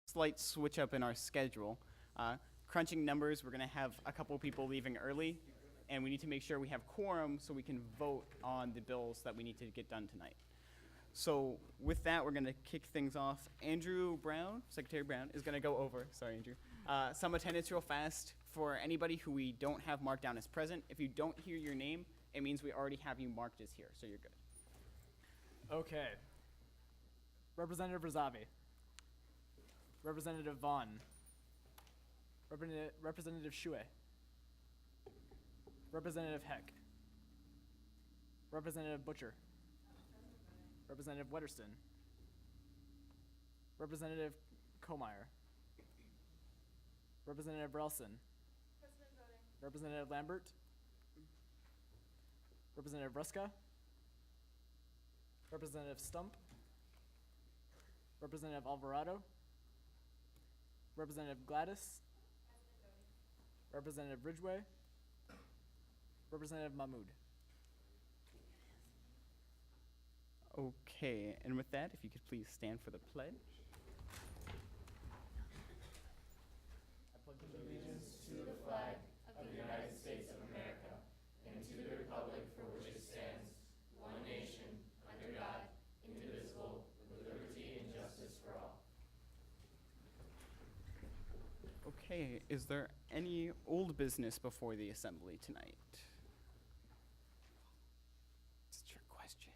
Slight switch up in our schedule. Crunching numbers, we're going to have a couple people leaving early, and we need to make sure we have quorum so we can vote on the bills that we need to get done tonight. So with that, we're going to kick things off. Andrew Brown, Secretary Brown, is going to go over, sorry Andrew, some attendance real fast for anybody who we don't have marked down as present. If you don't hear your name, it means we already have you marked as here, so you're good. Okay. Representative Razavi. Representative Vaughn. Representative Shue. Representative Heck. Representative Butcher. Representative Wetterston. Representative Komeyer. Representative Relson. Representative Lambert. Representative Ruska. Representative Stump. Representative Alvarado. Representative Gladys. Representative Ridgway. Representative Mahmood. Okay, and with that, if you could please stand for the pledge. I pledge allegiance to the flag of the United States of America and to the republic for which it stands, one nation, under God, indivisible, with liberty and justice for all. Okay, is there any old business before the assembly tonight? It's a trick question.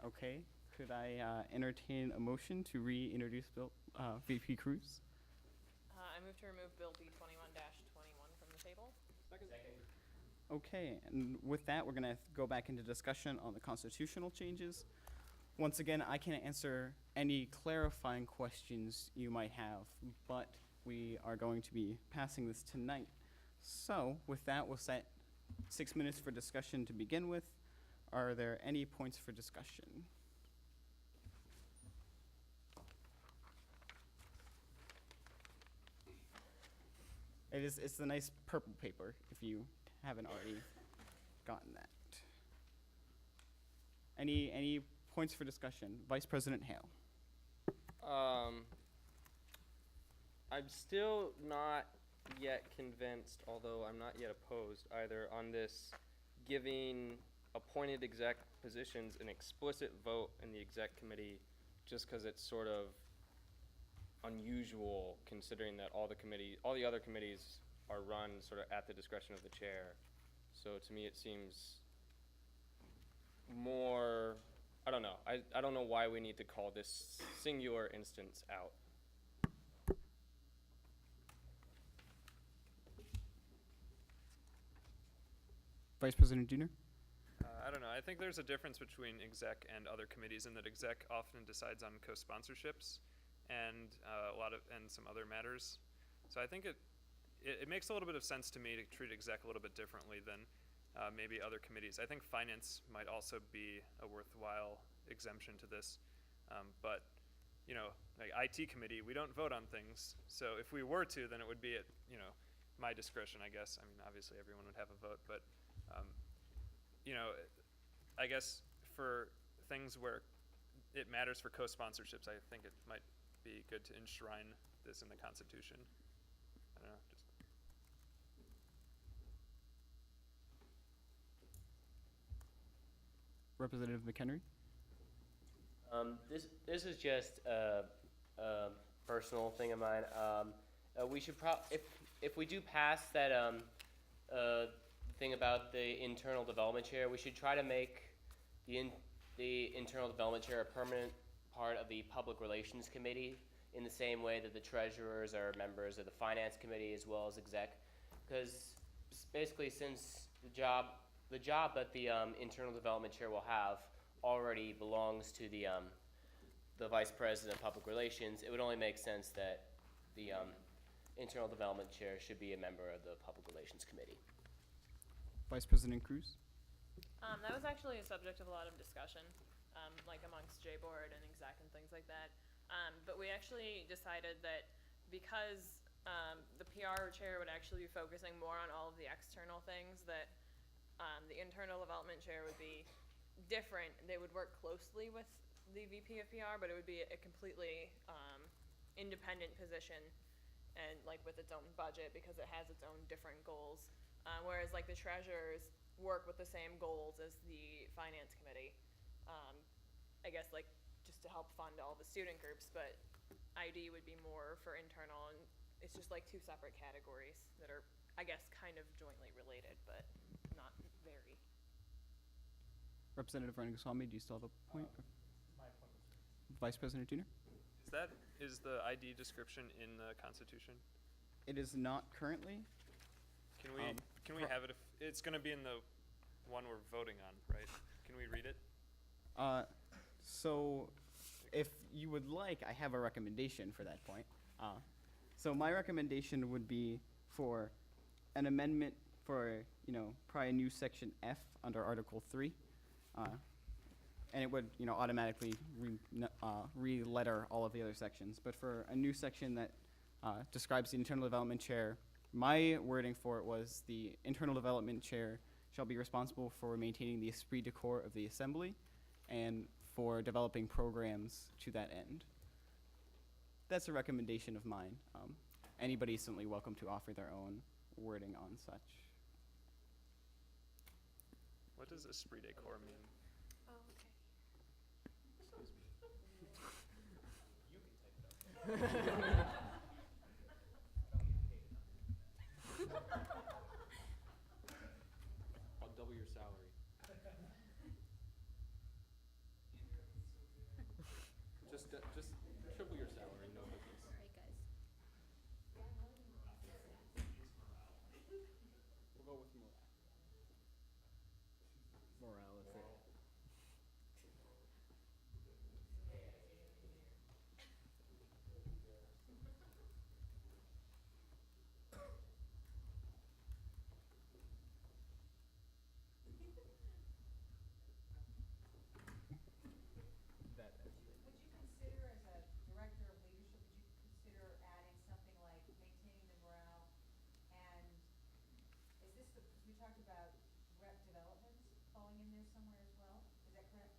Okay, could I entertain a motion to reintroduce Bill, VP Cruz? I move to remove Bill B21-21 from the table. Second. Okay, and with that, we're gonna go back into discussion on the constitutional changes. Once again, I can't answer any clarifying questions you might have, but we are going to be passing this tonight. So with that, we'll set 6 minutes for discussion to begin with. Are there any points for discussion? It's the nice purple paper, if you haven't already gotten that. Any points for discussion? Vice President Hale. I'm still not yet convinced, although I'm not yet opposed either, on this giving appointed exec positions an explicit vote in the exec committee, just because it's sort of unusual considering that all the other committees are run sort of at the discretion of the chair. So to me it seems more, I don't know. I don't know why we need to call this singular instance out. Vice President Diener? I don't know. I think there's a difference between exec and other committees in that exec often decides on co-sponsorships and some other matters. So I think it makes a little bit of sense to me to treat exec a little bit differently than maybe other committees. I think finance might also be a worthwhile exemption to this, but you know, like IT committee, we don't vote on things. So if we were to, then it would be at my discretion, I guess. I mean, obviously everyone would have a vote, but I guess for things where it matters for co-sponsorships, I think it might be good to enshrine this in the Constitution. I don't know. Representative McHenry? This is just a personal thing of mine. We should if we do pass that thing about the internal development chair, we should try to make the internal development chair a permanent part of the public relations committee, in the same way that the treasurers are members of the finance committee as well as exec, because basically since the job that the internal development chair will have already belongs to the vice president of public relations, it would only make sense that the internal development chair should be a member of the public relations committee. Vice President Cruz? That was actually a subject of a lot of discussion, like amongst J-Board and exec and things like that. But we actually decided that because The PR chair would actually be focusing more on all of the external things that, the internal development chair would be different. They would work closely with the VP of PR, but it would be a completely, independent position and like with its own budget because it has its own different goals. Whereas like the treasurers work with the same goals as the finance committee. I guess like just to help fund all the student groups, but ID would be more for internal, and it's just like two separate categories that are, I guess, kind of jointly related, but not very. Representative Rangaswamy, do you still have a point? Vice President Tuner? Is the ID description in the Constitution? It is not currently. Can we have it if, it's gonna be in the one we're voting on, right? Can we read it? So if you would like, I have a recommendation for that point. So my recommendation would be for an amendment for, probably a new section F under Article 3. And it would, automatically re-letter all of the other sections. But for a new section that describes the internal development chair, my wording for it was the internal development chair shall be responsible for maintaining the esprit de corps of the assembly and for developing programs to that end. That's a recommendation of mine. Anybody is certainly welcome to offer their own wording on such. What does esprit de corps mean? Oh, okay. I'll double your salary. Just triple your salary, no biggies. All right, guys. We'll go with morale. Morale is it. That is. Would you consider, as a director of leadership, would you consider adding something like maintaining the morale? And is this the, because we talked about rep development falling in there somewhere as well, is that correct?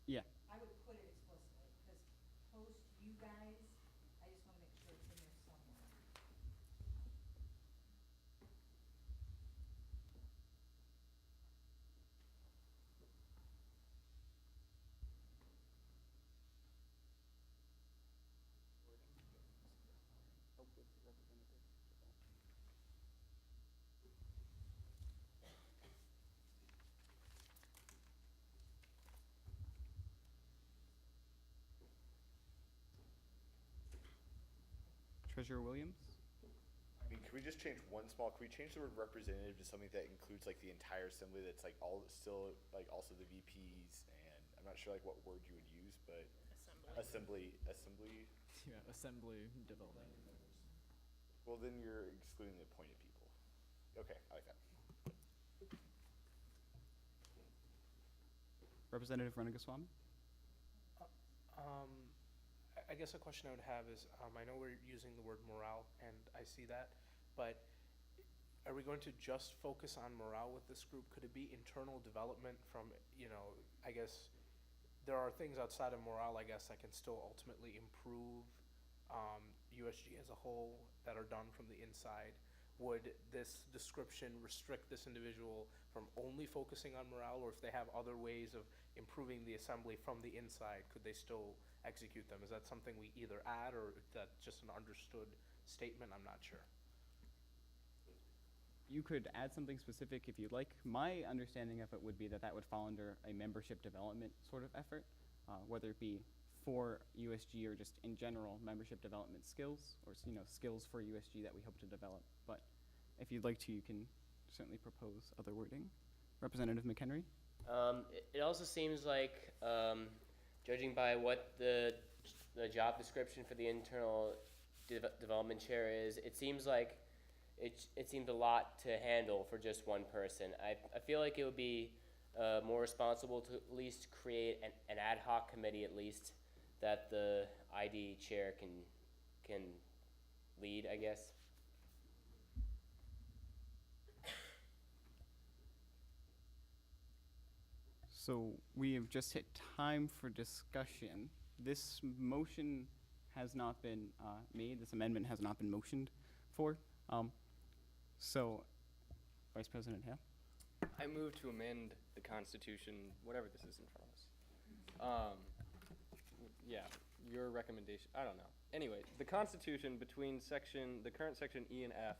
Yeah. I would put it explicitly, because post you guys, I just wanna make sure it's in there somewhere. Treasurer Williams? I mean, can we just change can we change the word representative to something that includes like the entire assembly, that's like all, still like also the VPs, and I'm not sure like what word you would use, but assembly. Yeah, assembly development. Well, then you're excluding the appointed people. Okay, I like that. Representative Rangaswamy? I guess a question I would have is, I know we're using the word morale, and I see that, but are we going to just focus on morale with this group? Could it be internal development from, I guess, there are things outside of morale, I guess, that can still ultimately improve USG as a whole that are done from the inside. Would this description restrict this individual from only focusing on morale, or if they have other ways of improving the assembly from the inside, could they still execute them? Is that something we either add, or is that just an understood statement? I'm not sure. You could add something specific if you'd like. My understanding of it would be that that would fall under a membership development sort of effort, whether it be for USG or just in general membership development skills, or skills for USG that we hope to develop. But if you'd like to, you can certainly propose other wording. Representative McHenry? It also seems like, judging by what the job description for the internal development chair is, it seems like it seems a lot to handle for just one person. I feel like it would be more responsible to at least create an ad hoc committee, at least, that the ID chair can lead, I guess. So we have just hit time for discussion. This motion has not been made. This amendment has not been motioned for. So, Vice President Hale? I move to amend the Constitution, whatever this is in front of us. Yeah, your recommendation, I don't know. Anyway, the Constitution between the current section E and F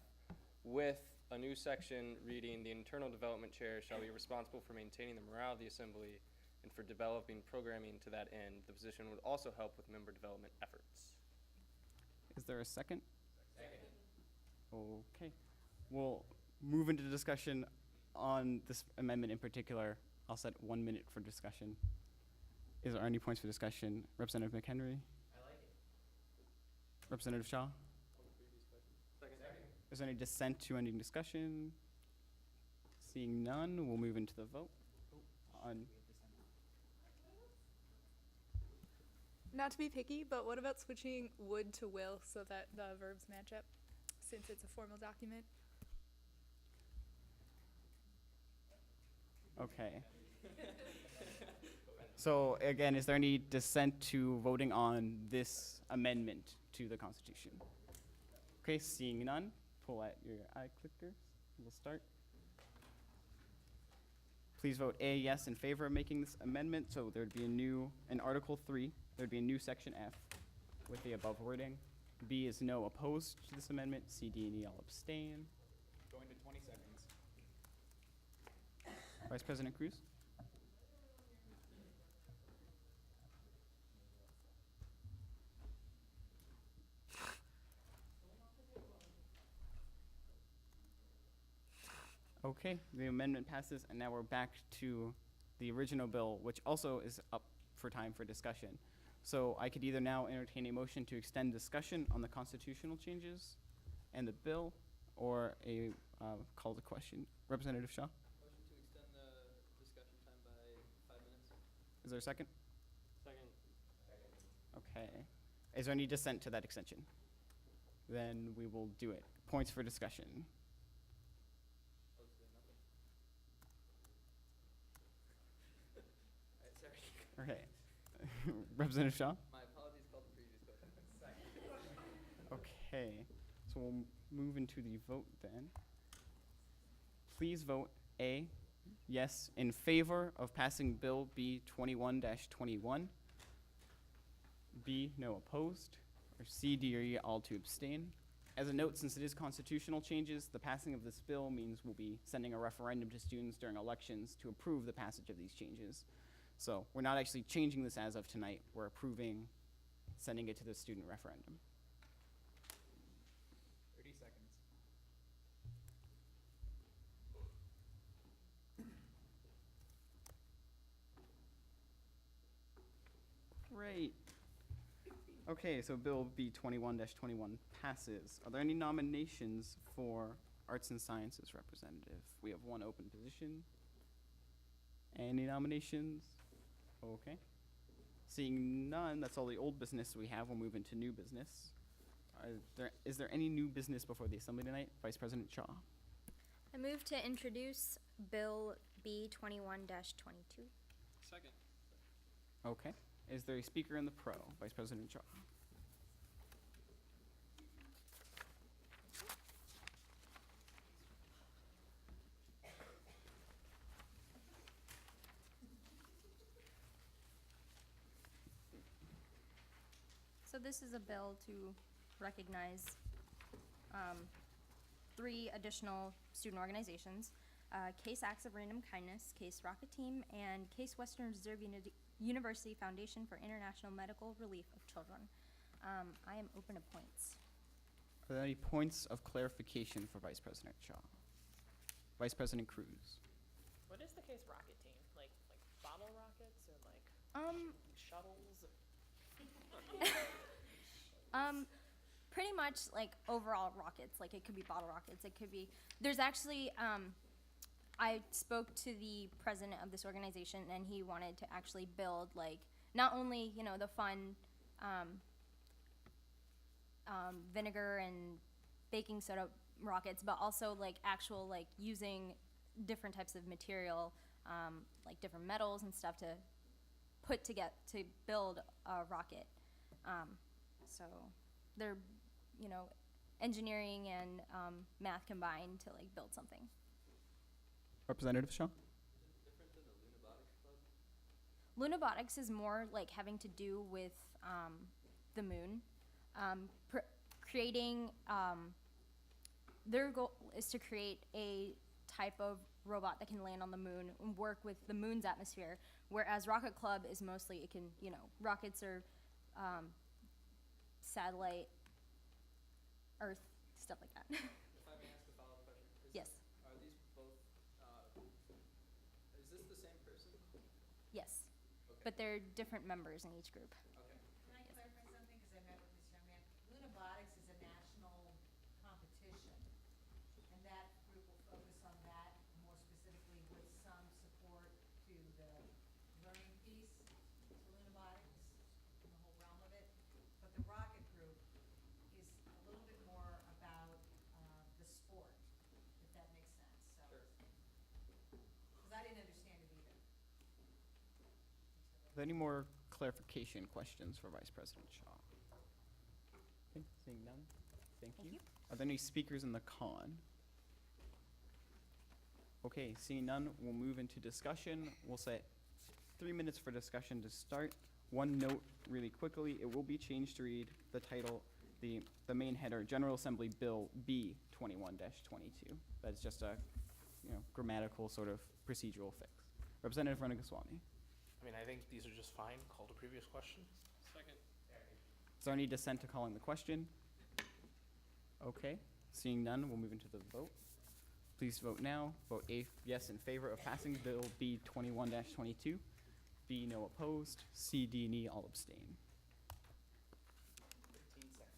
with a new section reading, the internal development chair shall be responsible for maintaining the morale of the assembly and for developing programming to that end. The position would also help with member development efforts. Is there a second? Second. Okay. We'll move into discussion on this amendment in particular. I'll set 1 minute for discussion. Is there any points for discussion? Representative McHenry? I like it. Representative Shaw? Is there any dissent to ending discussion? Seeing none, we'll move into the vote. On Not to be picky, but what about switching would to will so that the verbs match up, since it's a formal document? Okay. So again, is there any dissent to voting on this amendment to the Constitution? Okay, seeing none, pull out your iClicker. We'll start. Please vote A, yes, in favor of making this amendment. So there'd be in Article 3, there'd be a new section F with the above wording. B is no, opposed to this amendment. C, D, and E all abstain. Going to 20 seconds. Vice President Cruz? Okay, the amendment passes, and now we're back to the original bill, which also is up for time for discussion. So I could either now entertain a motion to extend discussion on the constitutional changes and the bill, or a call to question. Representative Shaw? Motion to extend the discussion time by 5 minutes. Is there a second? Second. Okay. Is there any dissent to that extension? Then we will do it. Points for discussion. Okay. Representative Shaw? My apologies, called the previous question. Okay. So we'll move into the vote then. Please vote A, yes, in favor of passing Bill B 21-21. B, no, opposed. Or C, D, or E, all to abstain. As a note, since it is constitutional changes, the passing of this bill means we'll be sending a referendum to students during elections to approve the passage of these changes. So we're not actually changing this as of tonight. We're approving sending it to the student referendum. 30 seconds. Great. Okay, so Bill B 21-21 passes. Are there any nominations for Arts and Sciences representative? We have one open position. Any nominations? Okay. Seeing none, that's all the old business we have. We'll move into new business. Is there any new business before the Assembly tonight? Vice President Shaw. I move to introduce Bill B 21-22. Second. Okay. Is there a speaker in the pro? Vice President Shaw. So this is a bill to recognize 3 additional student organizations, Case Acts of Random Kindness, Case Rocket Team, and Case Western Reserve University Foundation for International Medical Relief of Children. I am open to points. Are there any points of clarification for Vice President Shaw? Vice President Cruz. What is the Case Rocket Team? Like bottle rockets or like shuttles? Pretty much like overall rockets. Like it could be bottle rockets. It could be. There's actually. I spoke to the president of this organization, and he wanted to actually build like not only the fun vinegar and baking soda rockets, but also like actual like using different types of material, like different metals and stuff to build a rocket. So they're, you know, engineering and math combined to like build something. Representative Shaw? Different than the Lunabotics Club? Lunabotics is more like having to do with the moon, creating. Their goal is to create a type of robot that can land on the moon and work with the moon's atmosphere. Whereas Rocket Club is mostly it can, you know, rockets are satellite, Earth, stuff like that. If I may ask a follow-up question? Yes. Are these both, is this the same person? Yes, Okay. but they're different members in each group. Okay. Can I clarify something, because I met with this young man? Lunabotics is a national competition, and that group will focus on that more specifically with some support to the learning piece to Lunabotics and the whole realm of it. But the Rocket group is a little bit more about the sport, if that makes sense, so. Sure. Because I didn't understand it either. Are there any more clarification questions for Vice President Shaw? Okay, seeing none, thank you. Are there any speakers in the con? Okay, seeing none, we'll move into discussion. We'll set 3 minutes for discussion to start. One note really quickly, it will be changed to read the title, the main header, General Assembly Bill B 21-22. That's just a, you know, grammatical sort of procedural fix. Representative Ranagoswamy. I mean, I think these are just fine. Call the previous question. Second. Is there any dissent to calling the question? Okay, seeing none, we'll move into the vote. Please vote now. Vote yes in favor of passing Bill B 21-22. B no opposed. C, D, and E all abstain. 15 seconds.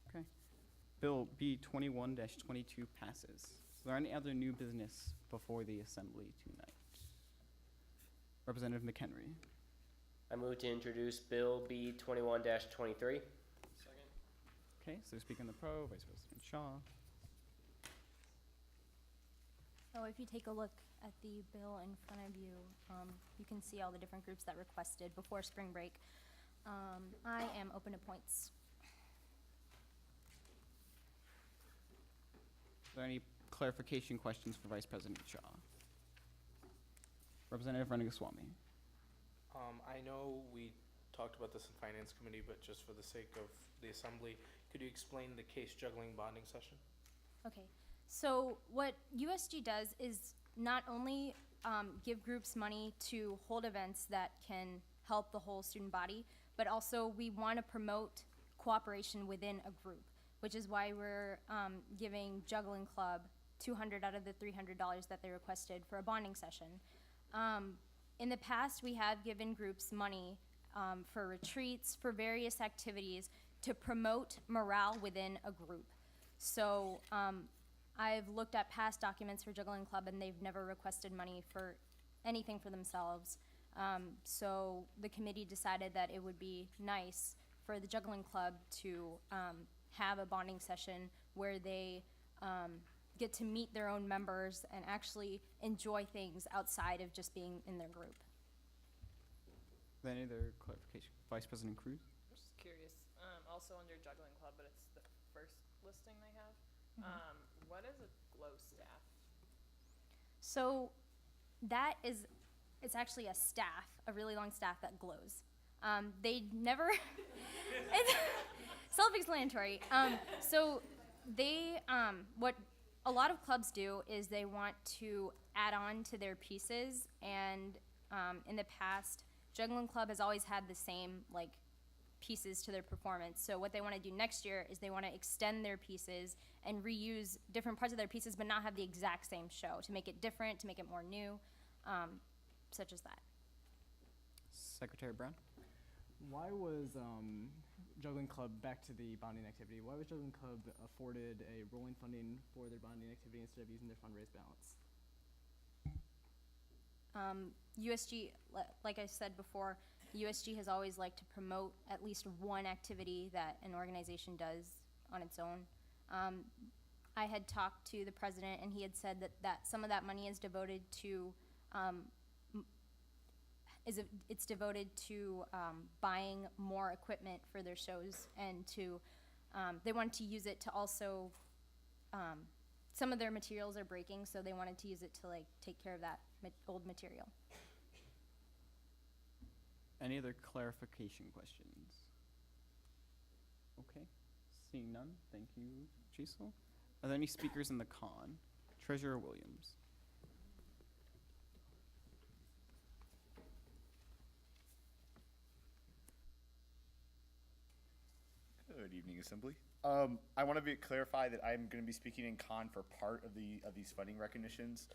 Okay. Bill B 21-22 passes. Is there any other new business before the assembly tonight? Representative McHenry. I move to introduce Bill B 21-23. Second. Okay, so speaking the pro, Vice President Shaw. So if you take a look at the bill in front of you, you can see all the different groups that requested before spring break. I am open to points. Is there any clarification questions for Vice President Shaw? Representative Ranagoswamy. I know we talked about this in Finance Committee, but just for the sake of the Assembly, could you explain the case juggling bonding session? Okay, so what USG does is not only give groups money to hold events that can help the whole student body, but also we want to promote cooperation within a group, which is why we're giving Juggling Club $200 out of the $300 that they requested for a bonding session. In the past, we have given groups money for retreats, for various activities to promote morale within a group. So I've looked at past documents for Juggling Club and they've never requested money for anything for themselves. So the committee decided that it would be nice for the Juggling Club to have a bonding session where they get to meet their own members and actually enjoy things outside of just being in their group. Any other clarification? Vice President Cruz? I'm just curious, also under Juggling Club, but it's the first listing they have. What is a glow staff? So that is, it's actually a staff, a really long staff that glows. They never, it's self-explanatory. So they, what a lot of clubs do is they want to add on to their pieces, and in the past, Juggling Club has always had the same like pieces to their performance. So what they want to do next year is they want to extend their pieces and reuse different parts of their pieces, but not have the exact same show, to make it different, to make it more new, such as that. Secretary Brown? Why was Juggling Club, back to the bonding activity, why was Juggling Club afforded a rolling funding for their bonding activity instead of using their fundraise balance? USG, like I said before, USG has always liked to promote at least one activity that an organization does on its own. I had talked to the president, and he had said that some of that money is devoted to it's devoted to buying more equipment for their shows, and to they wanted to use it to also some of their materials are breaking, so they wanted to use it to like take care of that old material. Any other clarification questions? Okay, seeing none, thank you, Cecil. Are there any speakers in the con? Treasurer Williams. Good evening, Assembly. I want to clarify that I'm going to be speaking in con for part of these funding recognitions.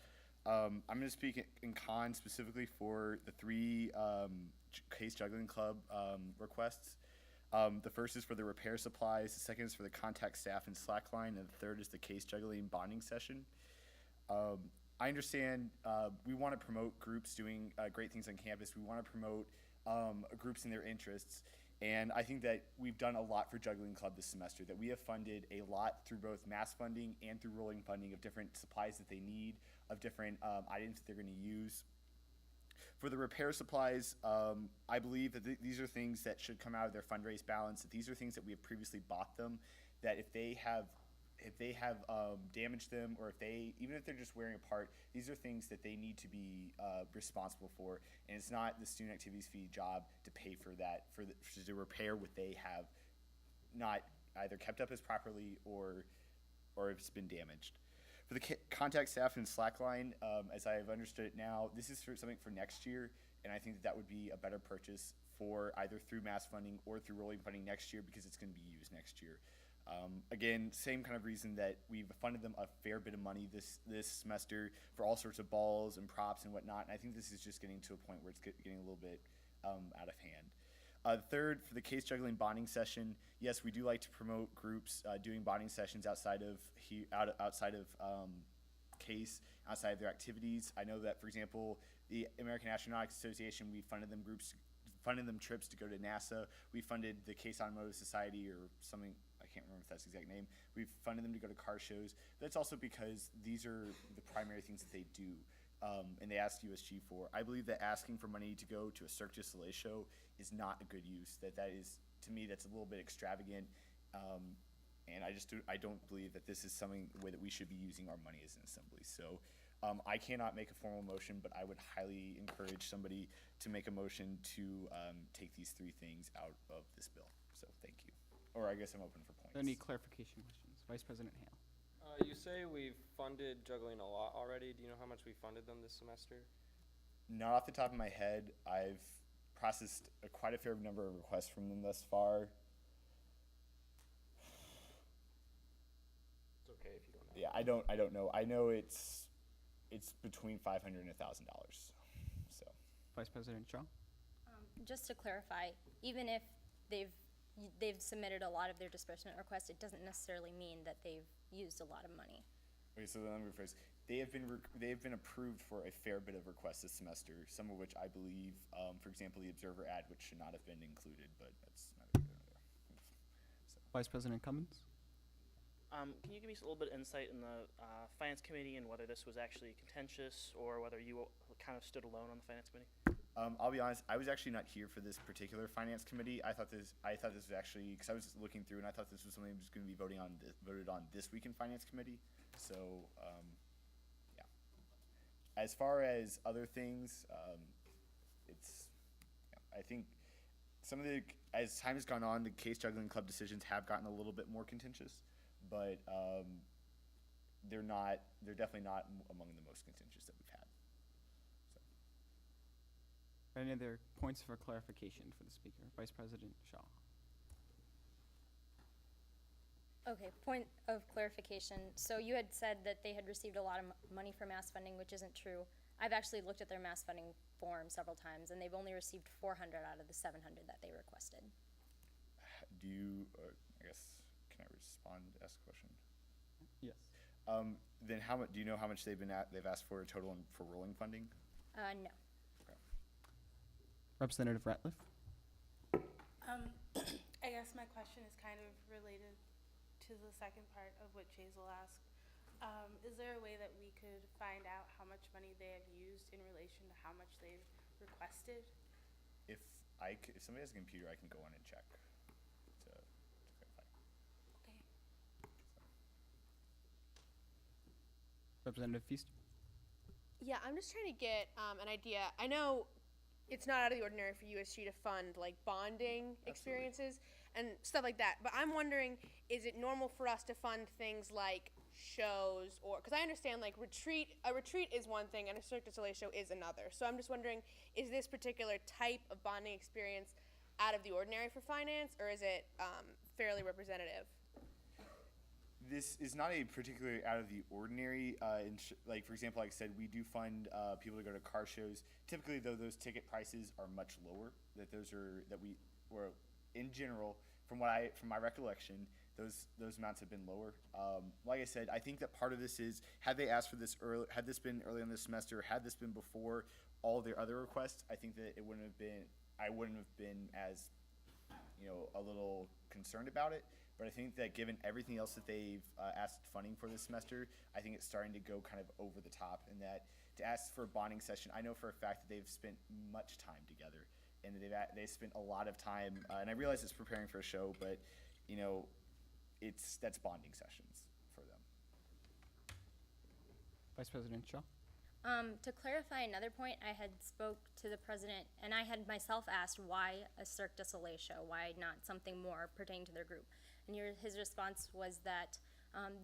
I'm going to speak in con specifically for the three Case Juggling Club requests. The first is for the repair supplies, the second is for the contact staff and slackline, and the third is the Case Juggling bonding session. I understand we want to promote groups doing great things on campus. We want to promote groups in their interests. And I think that we've done a lot for Juggling Club this semester, that we have funded a lot through both mass funding and through rolling funding of different supplies that they need, of different items that they're going to use. For the repair supplies, I believe that these are things that should come out of their fundraise balance, that these are things that we have previously bought them, that if they have damaged them, or even if they're just wearing a part, these are things that they need to be responsible for, and it's not the student activities fee job to pay for that, to repair what they have not either kept up as properly or if it's been damaged. For the contact staff and slackline, as I have understood it now, this is something for next year, and I think that would be a better purchase for either through mass funding or through rolling funding next year, because it's going to be used next year. Again, same kind of reason that we've funded them a fair bit of money this semester for all sorts of balls and props and whatnot, and I think this is just getting to a point where it's getting a little bit out of hand. Third, for the Case Juggling bonding session, yes, we do like to promote groups doing bonding sessions outside of Case, outside of their activities. I know that, for example, the American Astronautics Association, we funded them trips to go to NASA. We funded the Case Automotive Society, or something, I can't remember if that's the exact name. We've funded them to go to car shows. That's also because these are the primary things that they do, and they ask USG for. I believe that asking for money to go to a Cirque du Soleil show is not a good use. That is, to me, that's a little bit extravagant, and I don't believe that this is something the way that we should be using our money as an assembly. So I cannot make a formal motion, but I would highly encourage somebody to make a motion to take these three things out of this bill. So thank you. Or I guess I'm open for points. Any clarification questions? Vice President Hale. You say we've funded Juggling a lot already. Do you know how much we funded them this semester? Not off the top of my head. I've processed quite a fair number of requests from them thus far. It's okay if you don't know. Yeah, I don't know. I know it's between $500 and $1,000. So. Vice President Shaw. Just to clarify, even if they've submitted a lot of their disbursement requests, it doesn't necessarily mean that they've used a lot of money. Okay, so let me rephrase. They have been approved for a fair bit of requests this semester, some of which I believe, for example, the Observer ad, which should not have been included, but that's not here nor there. So. Vice President Cummins. Can you give me a little bit of insight in the Finance Committee and whether this was actually contentious or whether you kind of stood alone on the Finance Committee? I'll be honest, I was actually not here for this particular Finance Committee. I thought this was actually, because I was looking through and I thought this was something that was going to be voted on this week in Finance Committee. So, yeah. As far as other things, I think as time has gone on, the Case Juggling Club decisions have gotten a little bit more contentious, but they're definitely not among the most contentious that we've had. So. Any other points for clarification for the speaker? Vice President Shaw. Okay, point of clarification. So you had said that they had received a lot of money for mass funding, which isn't true. I've actually looked at their mass funding perform several times, and they've only received 400 out of the 700 that they requested. Do you, I guess, can I respond, ask a question? Yes. Then how much, do you know how much they've asked for total for rolling funding? No. Representative Ratliff? I guess my question is kind of related to the second part of what Chazel asked. Is there a way that we could find out how much money they have used in relation to how much they've requested? If somebody has a computer, I can go on and check to clarify. Okay. Representative Feast? Yeah, I'm just trying to get an idea. I know it's not out of the ordinary for USG to fund like bonding experiences and stuff like that, but I'm wondering, is it normal for us to fund things like shows, or because I understand like a retreat is one thing and a Cirque du Soleil show is another. So I'm just wondering, is this particular type of bonding experience out of the ordinary for finance, or is it fairly representative? This is not a particularly out of the ordinary. Like for example, like I said, we do fund people to go to car shows. Typically, though, those ticket prices are much lower. In general, from my recollection, those amounts have been lower. Like I said, I think that part of this is, had they asked for this early, had this been early in the semester, had this been before all their other requests, I think that I wouldn't have been as, a little concerned about it. But I think that given everything else that they've asked funding for this semester, I think it's starting to go kind of over the top. And that to ask for a bonding session, I know for a fact that they've spent much time together, and they've spent a lot of time. And I realize it's preparing for a show, but that's bonding sessions for them. Vice President Shaw? To clarify another point, I had spoke to the president, and I had myself asked why a Cirque du Soleil show, why not something more pertaining to their group. And his response was that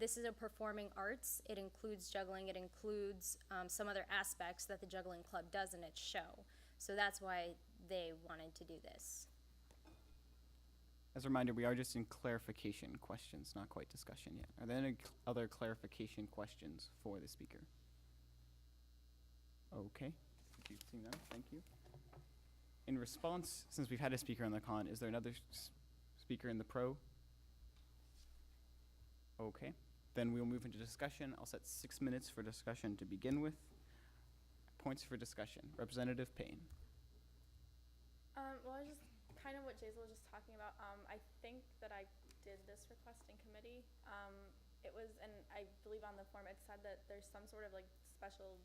this is a performing arts. It includes juggling. It includes some other aspects that the juggling club does in its show. So that's why they wanted to do this. As a reminder, we are just in clarification questions, not quite discussion yet. Are there any other clarification questions for the speaker? Okay. Thank you. Seeing none, thank you. In response, since we've had a speaker on the con, is there another speaker in the pro? Okay. Then we'll move into discussion. I'll set 6 minutes for discussion to begin with. Points for discussion. Representative Payne. Well, I was just kind of what Jaisal was just talking about. I think that I did this request in committee. It was, and I believe on the form it said that there's some sort of like special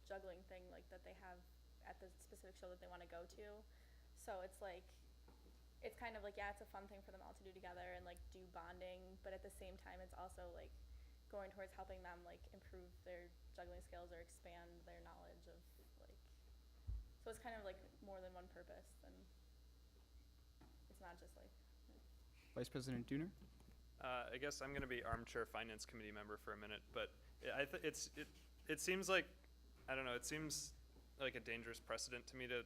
juggling thing like that they have at the specific show that they want to go to. So it's like, it's kind of like, yeah, it's a fun thing for them all to do together and like do bonding, but at the same time it's also like going towards helping them like improve their juggling skills or expand their knowledge of like, so it's kind of like more than one purpose, and it's not just like Vice President Dooner? I guess I'm going to be armchair finance committee member for a minute, but it seems like, I don't know, it seems like a dangerous precedent to me to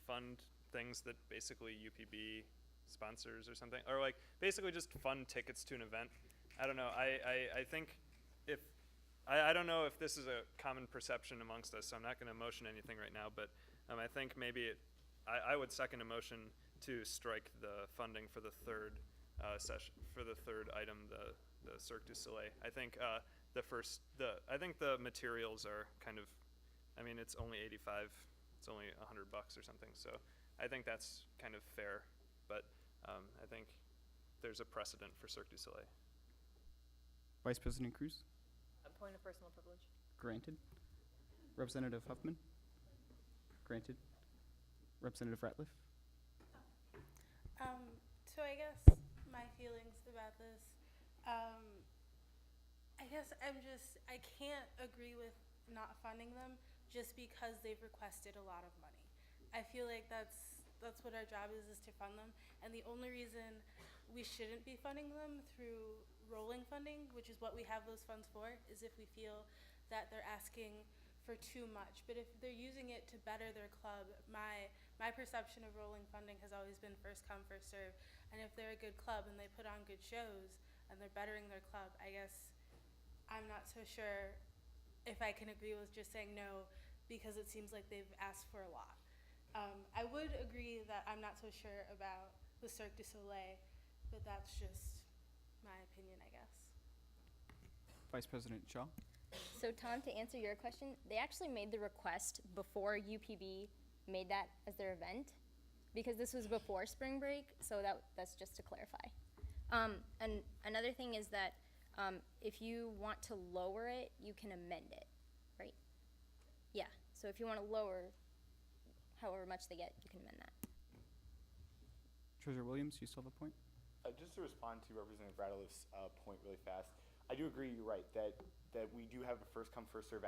fund things that basically UPB sponsors or something, or like basically just fund tickets to an event. I don't know. I think I don't know if this is a common perception amongst us, so I'm not going to motion anything right now, but I think maybe I would second a motion to strike the funding for the third item, the Cirque du Soleil. I think I think the materials are kind of, I mean, it's only $85, it's only $100 or something, so I think that's kind of fair, but I think there's a precedent for Cirque du Soleil. Vice President Cruz? a point of personal privilege. Granted. Representative Huffman? Granted. Representative Ratliff? So I guess my feelings about this, I guess I can't agree with not funding them just because they've requested a lot of money. I feel like that's what our job is to fund them, and the only reason we shouldn't be funding them through rolling funding, which is what we have those funds for, is if we feel that they're asking for too much. But if they're using it to better their club, my perception of rolling funding has always been first come, first serve. And if they're a good club and they put on good shows and they're bettering their club, I guess I'm not so sure if I can agree with just saying no, because it seems like they've asked for a lot. I would agree that I'm not so sure about the Cirque du Soleil, but that's just my opinion, I guess. Vice President Shaw? So Tom, to answer your question, they actually made the request before UPB made that as their event, because this was before spring break, so that's just to clarify. And another thing is that if you want to lower it, you can amend it, right? Yeah, so if you want to lower however much they get, you can amend that. Treasurer Williams, you still have a point? Just to respond to Representative Radcliffe's point really fast, I do agree, you're right, that we do have a first come, first serve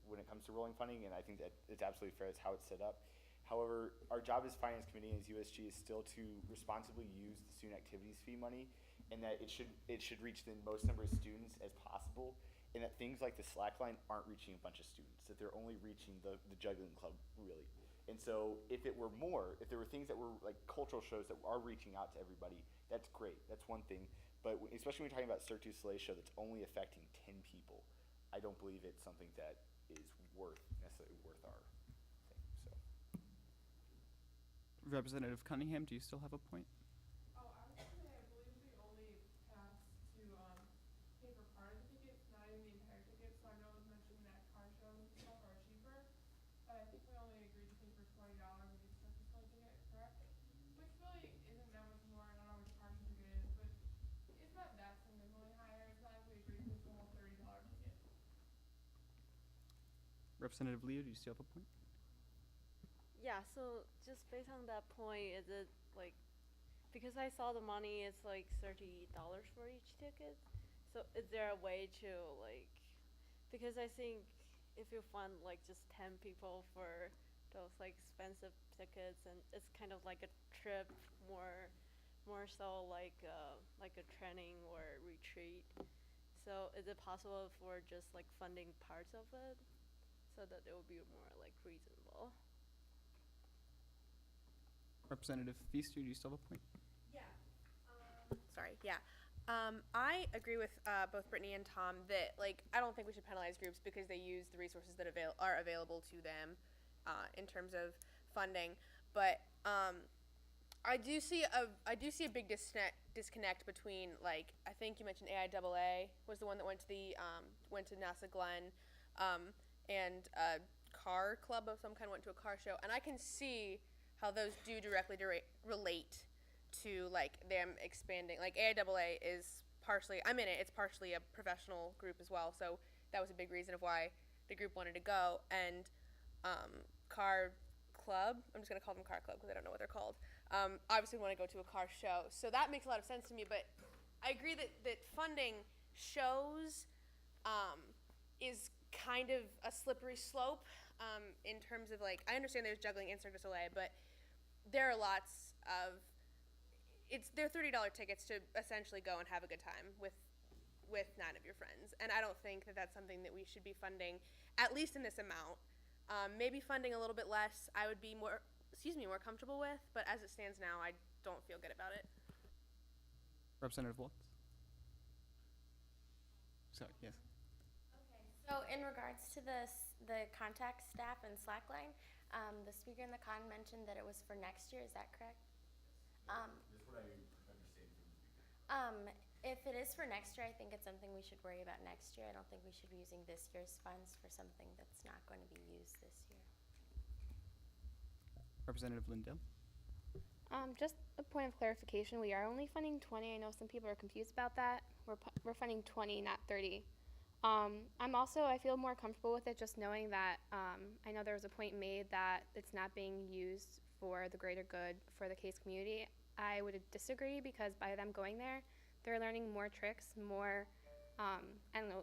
when it comes to rolling funding, and I think that it's absolutely fair, it's how it's set up. However, our job as Finance Committee and as USG is still to responsibly use the student activities fee money, and that it should reach the most number of students as possible, and that things like the slackline aren't reaching a bunch of students, that they're only reaching the juggling club, really. And so if it were more, if there were things that were like cultural shows that are reaching out to everybody, that's great, that's one thing. But especially when you're talking about Cirque du Soleil show that's only affecting 10 people, I don't believe it's something that is necessarily worth our thing, so. Representative Cunningham, do you still have a point? Oh, I was gonna say, I believe we only passed to pay for part of the tickets, not even the entire ticket. So I know it was mentioned that car shows and stuff are cheaper, but I think we only agreed to pay for $20 of the Cirque du Soleil ticket, correct? Which really isn't that much more. I don't know which car show ticket it is, but it's not that significantly higher. It's not like we agreed to the whole $30 ticket. Representative Leo, do you still have a point? Yeah, so just based on that point, is it like, because I saw the money is like $30 for each ticket, so is there a way to like, because I think if you fund like just 10 people for those like expensive tickets, and it's kind of like a trip, more so like a training or retreat. So is it possible for just like funding parts of it so that it will be more like reasonable? Representative Feaster, do you still have a point? Yeah. Sorry. Yeah. I agree with both Brittany and Tom that I don't think we should penalize groups because they use the resources that are available to them in terms of funding. But I do see a big disconnect between I think you mentioned AIAA was the one that went to NASA Glen, and a car club of some kind went to a car show, and I can see how those do directly relate to them expanding. AIAA is partially, I'm in it, it's partially a professional group as well, so that was a big reason of why the group wanted to go. And car club, I'm just going to call them car club because I don't know what they're called, obviously want to go to a car show, so that makes a lot of sense to me. But I agree that funding shows is kind of a slippery slope in terms of I understand there's juggling in Cirque du Soleil, but there are lots of they're $30 tickets to essentially go and have a good time with 9 of your friends, and I don't think that that's something that we should be funding, at least in this amount. Maybe funding a little bit less I would be more comfortable with, but as it stands now, I don't feel good about it. Representative Watts? Sorry, yes. Okay, so in regards to the contact staff and slackline, the speaker in the con mentioned that it was for next year. Is that correct? That's what I understand from the speaker. If it is for next year, I think it's something we should worry about next year. I don't think we should be using this year's funds for something that's not going to be used this year. Representative Lindell? Just a point of clarification, we are only funding 20. I know some people are confused about that. We're funding 20, not 30. I feel more comfortable with it just knowing that I know there was a point made that it's not being used for the greater good for the case community. I would disagree because by them going there, they're learning more tricks, more,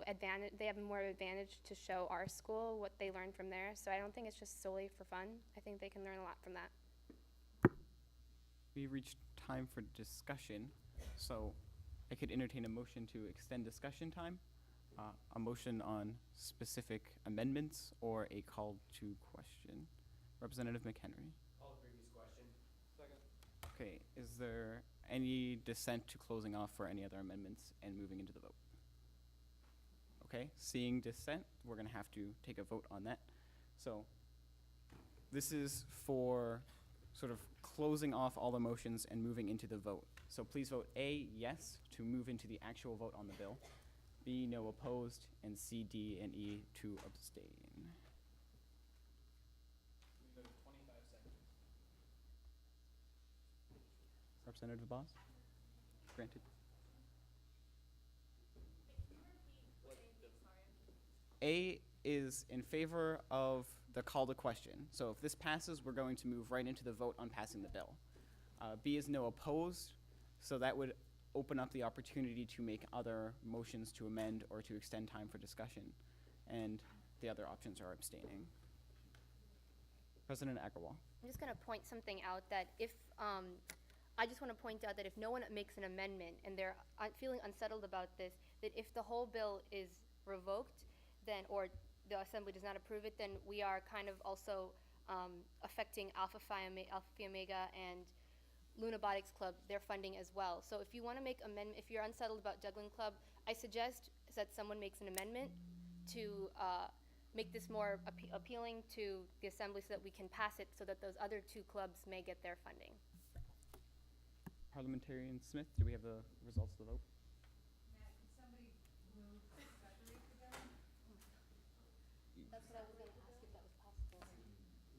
advantage. They have more advantage to show our school what they learned from there. So I don't think it's just solely for fun. I think they can learn a lot from that. We reached time for discussion, so I could entertain a motion to extend discussion time, a motion on specific amendments, or a call to question. Representative McHenry. Call the previous question. Second. Okay, is there any dissent to closing off for any other amendments and moving into the vote? Okay, seeing dissent, we're gonna have to take a vote on that. So, this is for sort of closing off all the motions and moving into the vote. So please vote A, yes, to move into the actual vote on the bill. B, no opposed, and C, D, and E to abstain. Representative Boss? Granted. A is in favor of the call to question. So if this passes, we're going to move right into the vote on passing the bill. B is no opposed, so that would open up the opportunity to make other motions to amend or to extend time for discussion. And the other options are abstaining. President Agarwal. I'm just going to point something out that if, I just want to point out that if no one makes an amendment and they're feeling unsettled about this, that if the whole bill is revoked, then, or the Assembly does not approve it, then we are kind of also affecting Alpha Phi Omega and Lunabotics Club, their funding as well. So if you want to make amendment, if you're unsettled about Juggling Club, I suggest that someone makes an amendment to make this more appealing to the Assembly so that we can pass it so that those other two clubs may get their funding. Parliamentarian Smith, do we have the results of the vote? Matt, could somebody move to separate the bill? That's what I was going to ask if that was possible. Can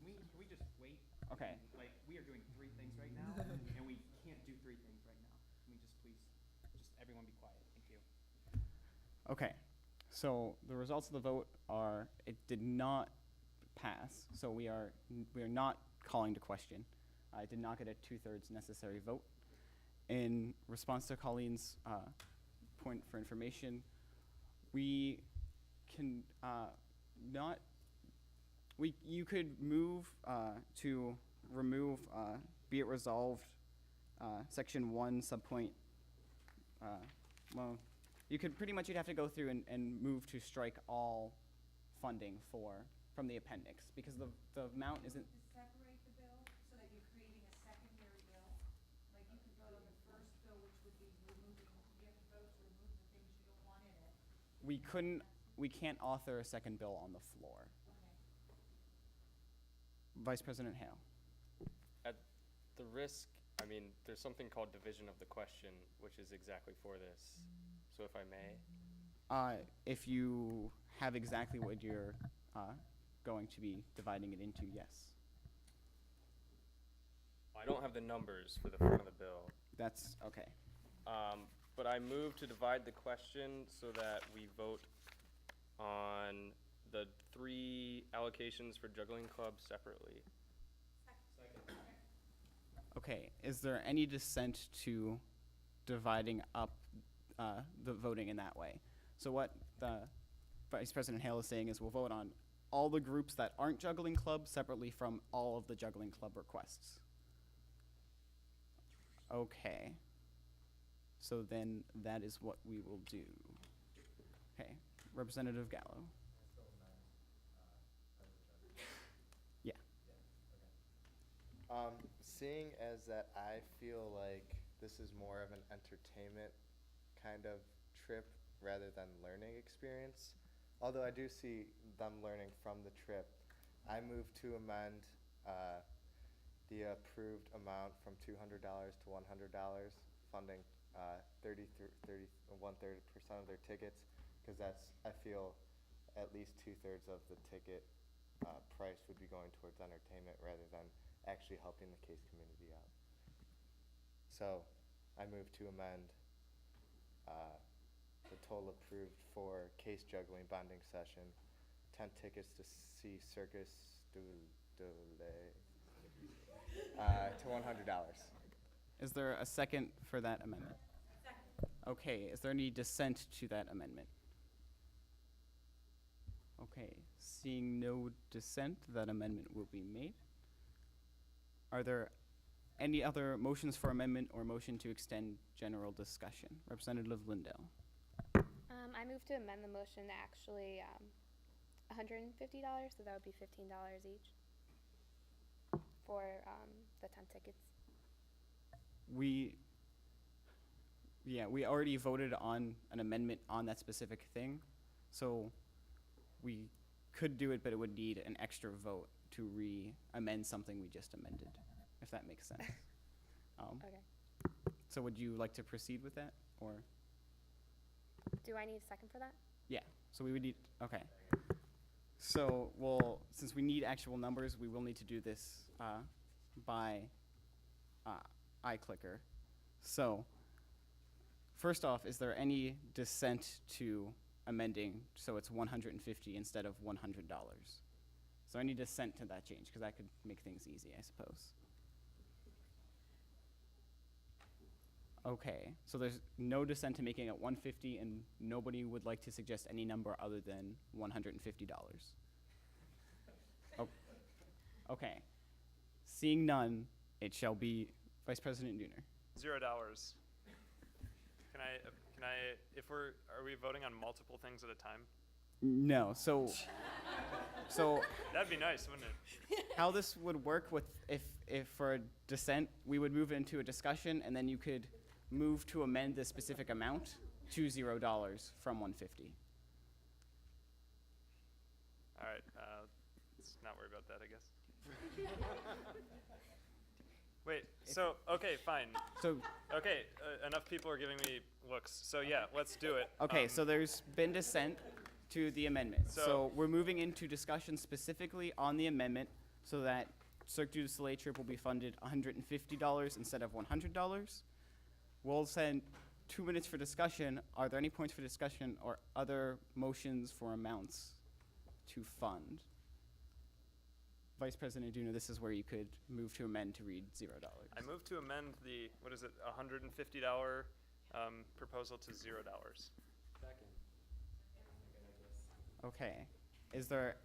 we just wait? Okay. Like, we are doing 3 things right now, and we can't do 3 things right now. Can we just please, just everyone be quiet? Thank you. Okay, so the results of the vote are it did not pass. So we are not calling to question. It did not get a 2/3 necessary vote. In response to Colleen's point for information, we can you could move to remove be it resolved section 1 subpoint well, you could pretty much, you'd have to go through and move to strike all funding from the appendix because the amount isn't. To separate the bill so that you're creating a secondary bill? Like you could vote on the first bill, which would be removing, you have to vote to remove the things you don't want in it. We can't author a second bill on the floor. Vice President Hale. At the risk, I mean, there's something called division of the question, which is exactly for this. So if I may. If you have exactly what you're going to be dividing it into, yes. I don't have the numbers for the front of the bill. That's okay. But I move to divide the question so that we vote on the 3 allocations for Juggling Club separately. Okay, is there any dissent to dividing up the voting in that way? So what the Vice President Hale is saying is we'll vote on all the groups that aren't Juggling Club separately from all of the Juggling Club requests. Okay. So then that is what we will do. Okay, Representative Gallo. Yeah. Seeing as that I feel like this is more of an entertainment kind of trip rather than learning experience, although I do see them learning from the trip, I move to amend the approved amount from $200 to $100, funding 1/3% of their tickets, because that's, I feel, at least 2/3 of the ticket price would be going towards entertainment rather than actually helping the case community out. So I move to amend the total approved for case juggling bonding session, 10 tickets to see Circus du Soleil to $100. Is there a second for that amendment? Second. Okay, is there any dissent to that amendment? Okay, seeing no dissent, that amendment will be made. Are there any other motions for amendment or motion to extend general discussion? Representative Lindell. I move to amend the motion to actually $150, so that would be $15 each for the 10 tickets. We already voted on an amendment on that specific thing, so we could do it, but it would need an extra vote to amend something we just amended, if that makes sense. Okay. So would you like to proceed with that, or? Do I need a second for that? Yeah, so we would need, okay. So, well, since we need actual numbers, we will need to do this by iClicker. So, first off, is there any dissent to amending so it's 150 instead of $100? So any dissent to that change, because that could make things easy, I suppose. Okay, so there's no dissent to making it 150, and nobody would like to suggest any number other than $150. Oh, okay. Seeing none, it shall be Vice President Dooner. $0. Can I, are we voting on multiple things at a time? No, so That'd be nice, wouldn't it? how this would work with, if for a dissent, we would move into a discussion, and then you could move to amend the specific amount to $0 from 150. All right, let's not worry about that, I guess. Wait, so, okay, fine. So, Okay, enough people are giving me looks, so yeah, let's do it. okay, so there's been dissent to the amendment. So So- we're moving into discussion specifically on the amendment so that Cirque du Soleil trip will be funded $150 instead of $100. We'll send 2 minutes for discussion. Are there any points for discussion or other motions for amounts to fund? Vice President Duna, this is where you could move to amend to read $0. I move to amend the, what is it, $150 proposal to $0. Okay. Is there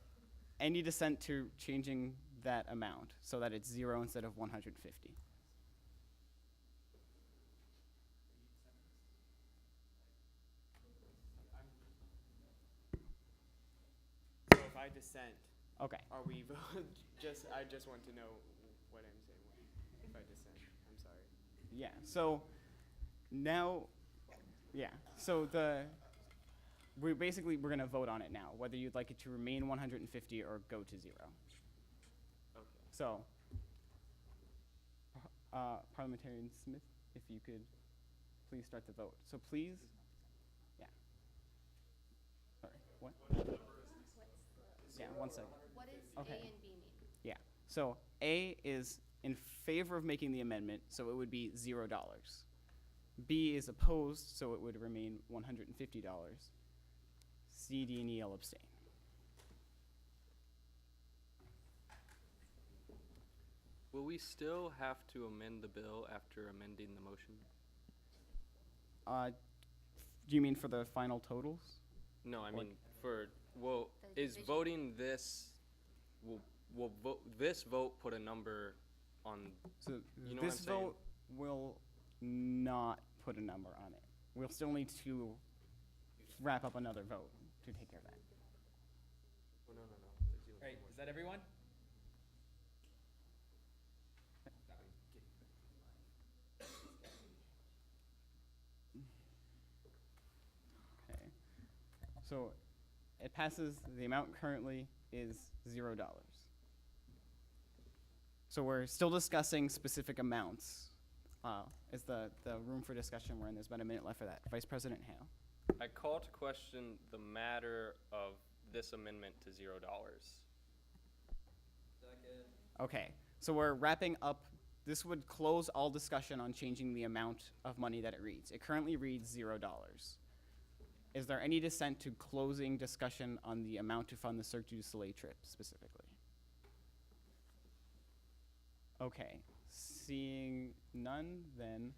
any dissent to changing that amount so that it's 0 instead of 150? So if I dissent, Okay. are we I just want to know what I'm saying if I dissent. I'm sorry. Yeah. So now, yeah. So we're going to vote on it now, whether you'd like it to remain 150 or go to 0. Okay. So, Parliamentarian Smith, if you could please start the vote. So please, yeah. Sorry, what? Yeah, 1 second. What does Okay. A and B mean? Yeah. So A is in favor of making the amendment, so it would be $0. B is opposed, so it would remain $150. C, D, and E will abstain. Will we still have to amend the bill after amending the motion? Do you mean for the final totals? No, I Or- mean well, The is division. voting this, will this vote put a number on, So You know what this I'm saying? vote will not put a number on it. We'll still need to wrap up another vote to take care of that. oh, no. Right, is that everyone? Okay. So it passes, the amount currently is $0. So we're still discussing specific amounts. Is the room for discussion we're in? There's about a minute left for that. Vice President Hale. I call to question the matter of this amendment to $0. Okay, so we're wrapping up. This would close all discussion on changing the amount of money that it reads. It currently reads $0. Is there any dissent to closing discussion on the amount to fund the Cirque du Soleil trip specifically? Okay, seeing none, then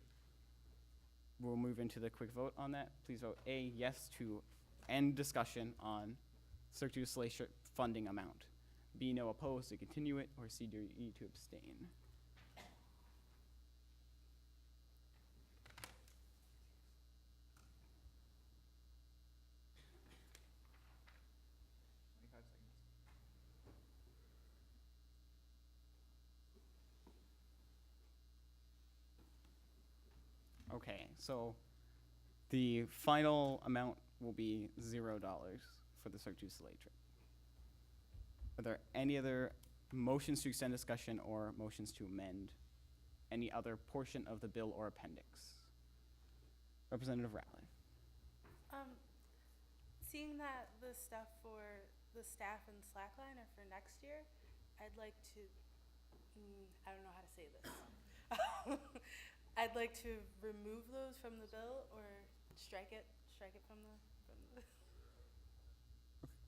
we'll move into the quick vote on that. Please vote A, yes, to end discussion on Cirque du Soleil trip funding amount. B, no, opposed to continue it, or C, D, E, to abstain. Okay, so the final amount will be $0 for the Cirque du Soleil trip. Are there any other motions to extend discussion or motions to amend any other portion of the bill or appendix. Representative Ratliff. Seeing that the stuff for the staff and slackline are for next year, I'd like to, I don't know how to say this. I'd like to remove those from the bill or strike it from the.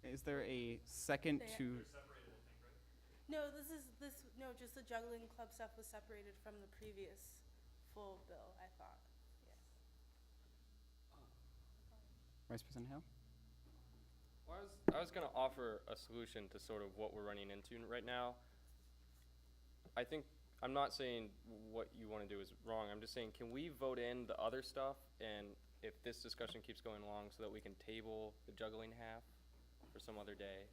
Is there a second They- to? No, no, just the juggling club stuff was separated from the previous full bill, I thought, yes. Vice President Hale? Well, I was gonna offer a solution to sort of what we're running into right now. I think, I'm not saying what you wanna do is wrong, I'm just saying, can we vote in the other stuff, and if this discussion keeps going along, so that we can table the juggling half for some other day?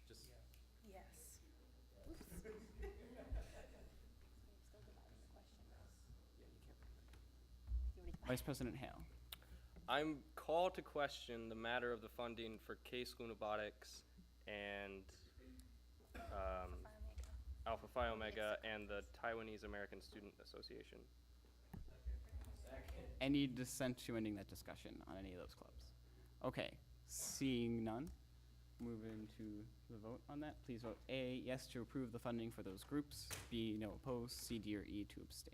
Just. Yes. Vice President Hale. I'm called to question the matter of the funding for Case Lunabotics and Alpha Phi Omega and the Taiwanese American Student Association. Any dissent to ending that discussion on any of those clubs? Okay, seeing none, move into the vote on that. Please vote A, yes to approve the funding for those groups. B, no opposed. C, D, or E to abstain.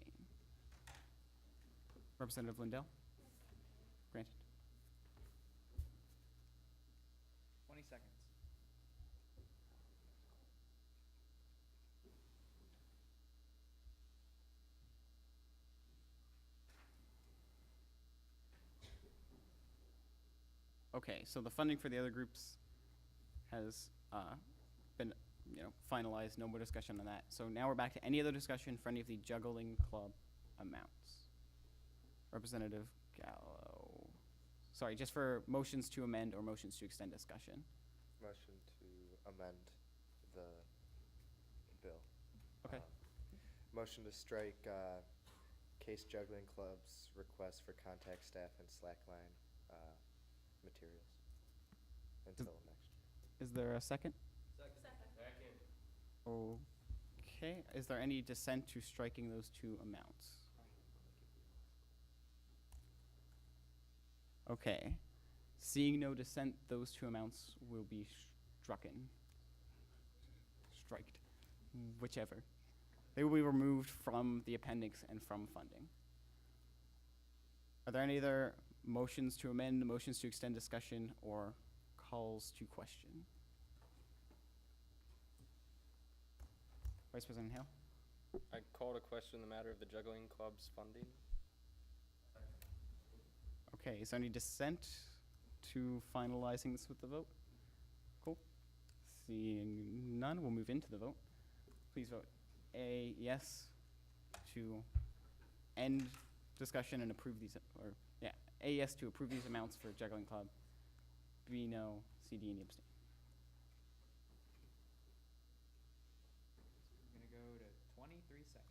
Representative Lindell? Granted. 20 seconds. Okay, so the funding for the other groups has been, finalized. No more discussion on that. So now we're back to any other discussion for any of the juggling club amounts. Representative Gallo. Sorry, just for motions to amend or motions to extend discussion. Motion to amend the bill. Okay. Motion to strike Case Juggling Club's request for contact staff and slackline materials until next year. Is there a second? Second. Okay, is there any dissent to striking those two amounts? Okay, seeing no dissent, those two amounts will be strucken. Striked, whichever. They will be removed from the appendix and from funding. Are there any other motions to amend, motions to extend discussion, or calls to question? Vice President Hale? I call to question the matter of the juggling club's funding. Okay, is there any dissent to finalizing this with the vote? Cool. Seeing none, we'll move into the vote. Please vote A, yes, to end discussion and approve these, or, yeah, A, yes, to approve these amounts for juggling club. B, no, C, D, and E abstain. I'm gonna go to 23 seconds.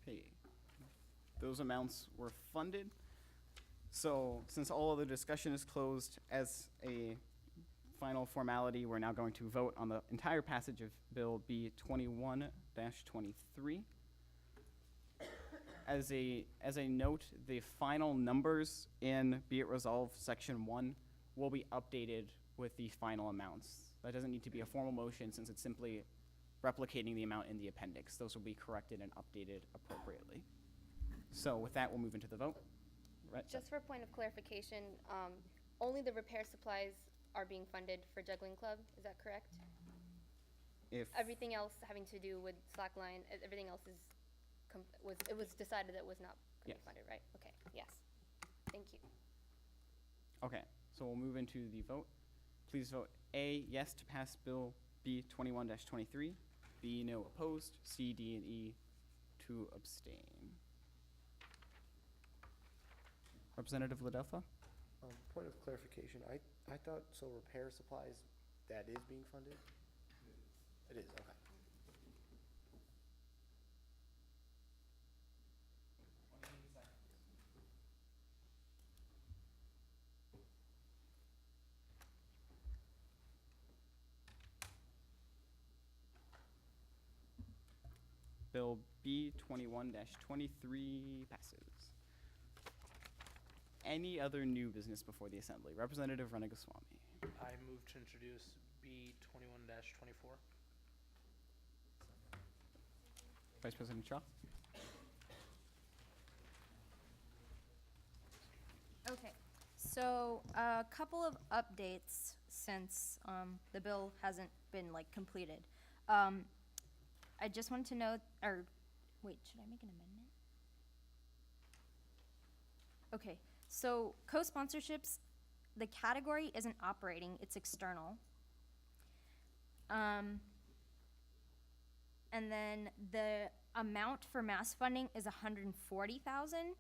Okay, those amounts were funded. So since all of the discussion is closed, as a final formality, we're now going to vote on the entire passage of Bill B 21-23. As a note, the final numbers in Be It Resolved Section 1 will be updated with the final amounts. That doesn't need to be a formal motion since it's simply replicating the amount in the appendix. Those will be corrected and updated appropriately. So with that, we'll move into the vote. Right. Just for a point of clarification, only the repair supplies are being funded for Juggling Club, is that correct? If Everything else having to do with slackline, everything else is, it was decided that was not going to Yes. be funded, right? Okay, yes. Thank you. Okay, so we'll move into the vote. Please vote A, yes to pass Bill B 21-23. B, no opposed. C, D, and E to abstain. Representative Ladelfa? Point of clarification, I thought, so repair supplies, that is being funded? It is, okay. Bill B21-23 passes. Any other new business before the Assembly? Representative Renegaswamy. I move to introduce B 21-24. Vice President Shaw. Okay, so a couple of updates since the bill hasn't been like completed. I just wanted to know, or wait, should I make an amendment? Okay, so co-sponsorships, the category isn't operating, it's external. And then the amount for mass funding is 140,000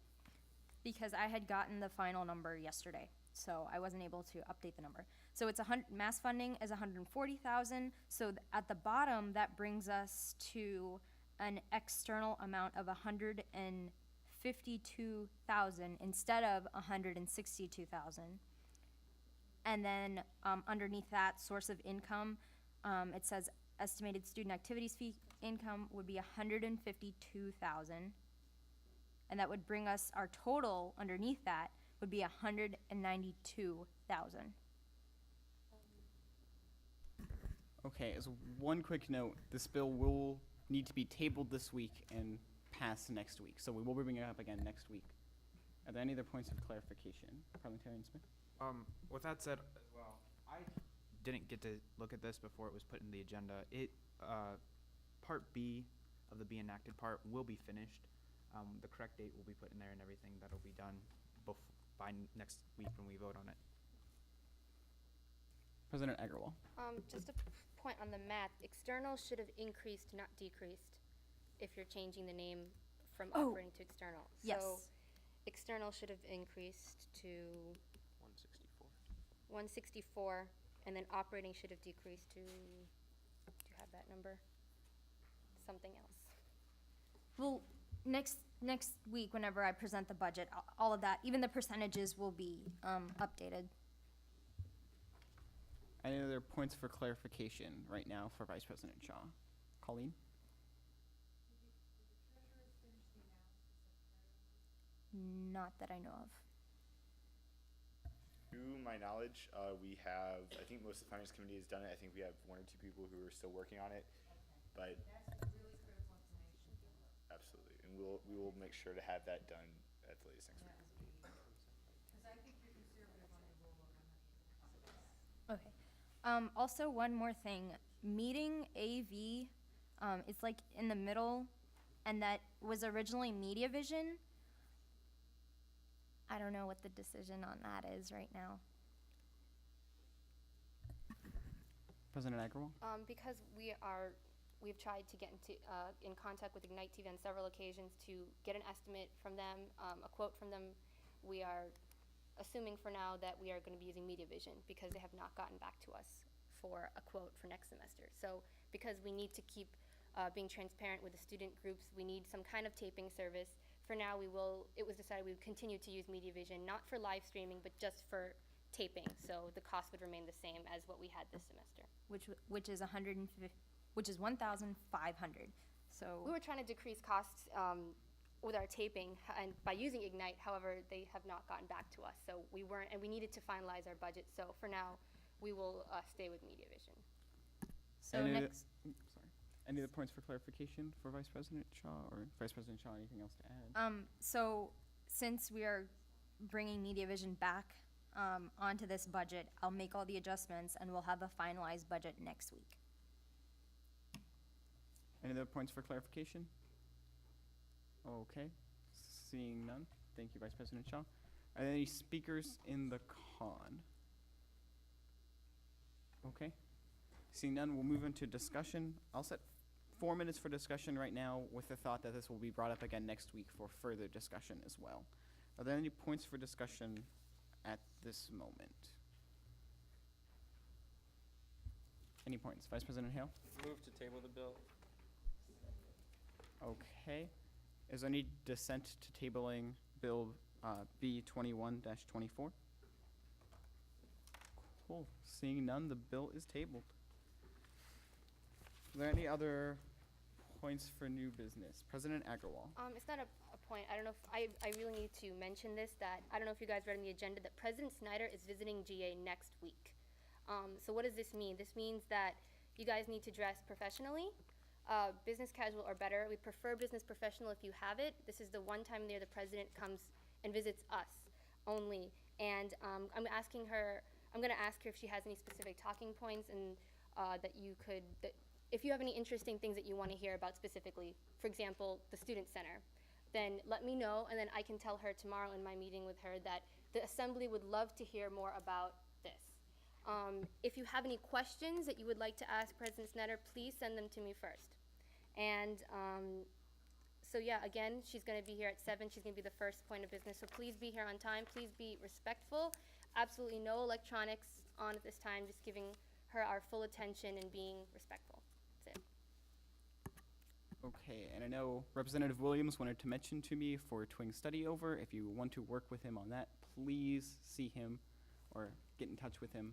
because I had gotten the final number yesterday, so I wasn't able to update the number. So it's mass funding is 140,000. So at the bottom, that brings us to an external amount of 152,000 instead of 162,000. And then underneath that, source of income, it says estimated student activities fee income would be 152,000. And that would bring us, our total underneath that would be 192,000. Okay, as one quick note, this bill will need to be tabled this week and passed next week. So we will be bringing it up again next week. Are there any other points of clarification? Parliamentarian Smith? With that said, as well, I didn't get to look at this before it was put in the agenda. Part B of the be enacted part will be finished. The correct date will be put in there and everything. That'll be done by next week when we vote on it. President Agarwal. Just a point on the math. External should have increased, not decreased, if you're changing the name from operating to external. Yes. So external should have increased to 164, and then operating should have decreased to, do you have that number? Something else. Well, next week, whenever I present the budget, all of that, even the percentages will be updated. Any other points for clarification right now for Vice President Shaw? Colleen? Not that I know of. To my knowledge, we have, I think most of the Finance Committee has done it. I think we have one or two people who are still working on it, but. That's really critical information. Absolutely, and we will make sure to have that done at the latest next week. Because I think you're conservative on your rollover money. Okay. Also, one more thing. Meeting AV, it's like in the middle, and that was originally Media Vision. I don't know what the decision on that is right now. President Agarwal? Because we've tried to get in contact with Ignite TV on several occasions to get an estimate from them, a quote from them. We are assuming for now that we are going to be using Media Vision because they have not gotten back to us for a quote for next semester. So because we need to keep being transparent with the student groups, we need some kind of taping service. For now, it was decided we would continue to use Media Vision, not for live streaming, but just for taping. So the cost would remain the same as what we had this semester. Which is 1,500. So we were trying to decrease costs with our taping and by using Ignite. However, they have not gotten back to us. So we needed to finalize our budget. So for now, we will stay with Media Vision. So next. Any other points for clarification for Vice President Shaw or Vice President Shaw? Anything else to add? So since we are bringing Media Vision back onto this budget, I'll make all the adjustments and we'll have a finalized budget next week. Any other points for clarification? Okay, seeing none. Thank you, Vice President Shaw. Are there any speakers in the con? Okay. Seeing none, we'll move into discussion. I'll set 4 minutes for discussion right now with the thought that this will be brought up again next week for further discussion as well. Are there any points for discussion at this moment? Any points? Vice President Hale? Move to table the bill. Okay. Is there any dissent to tabling Bill B21-24? Cool. Seeing none, the bill is tabled. Are there any other Points for new business. President Agarwal. It's not a point. I don't know if I really need to mention this, that I don't know if you guys read in the agenda that President Snyder is visiting GA next week. So what does this mean? This means that you guys need to dress professionally, business casual or better. We prefer business professional if you have it. This is the one time of the year the president comes and visits us only. And I'm gonna ask her if she has any specific talking points and if you have any interesting things that you want to hear about specifically, for example, the Student Center, then let me know, and then I can tell her tomorrow in my meeting with her that the Assembly would love to hear more about this. If you have any questions that you would like to ask President Snyder, please send them to me first. And so yeah, again, she's going to be here at 7. She's going to be the first point of business, so please be here on time. Please be respectful. Absolutely no electronics on at this time, just giving her our full attention and being respectful. That's it. Okay, and I know Representative Williams wanted to mention to me for Twing Study Over. If you want to work with him on that, please see him or get in touch with him.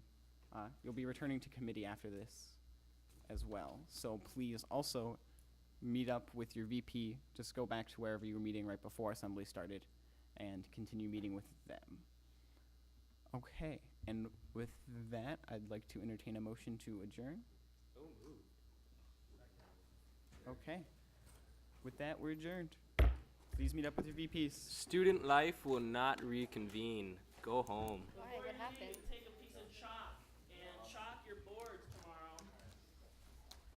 You'll be returning to committee after this as well. So please also meet up with your VP. Just go back to wherever you were meeting right before Assembly started and continue meeting with them. Okay, and with that, I'd like to entertain a motion to adjourn. So moved. Okay. With that, we're adjourned. Please meet up with your VPs. Student life will not reconvene. Go home. Why? What happened?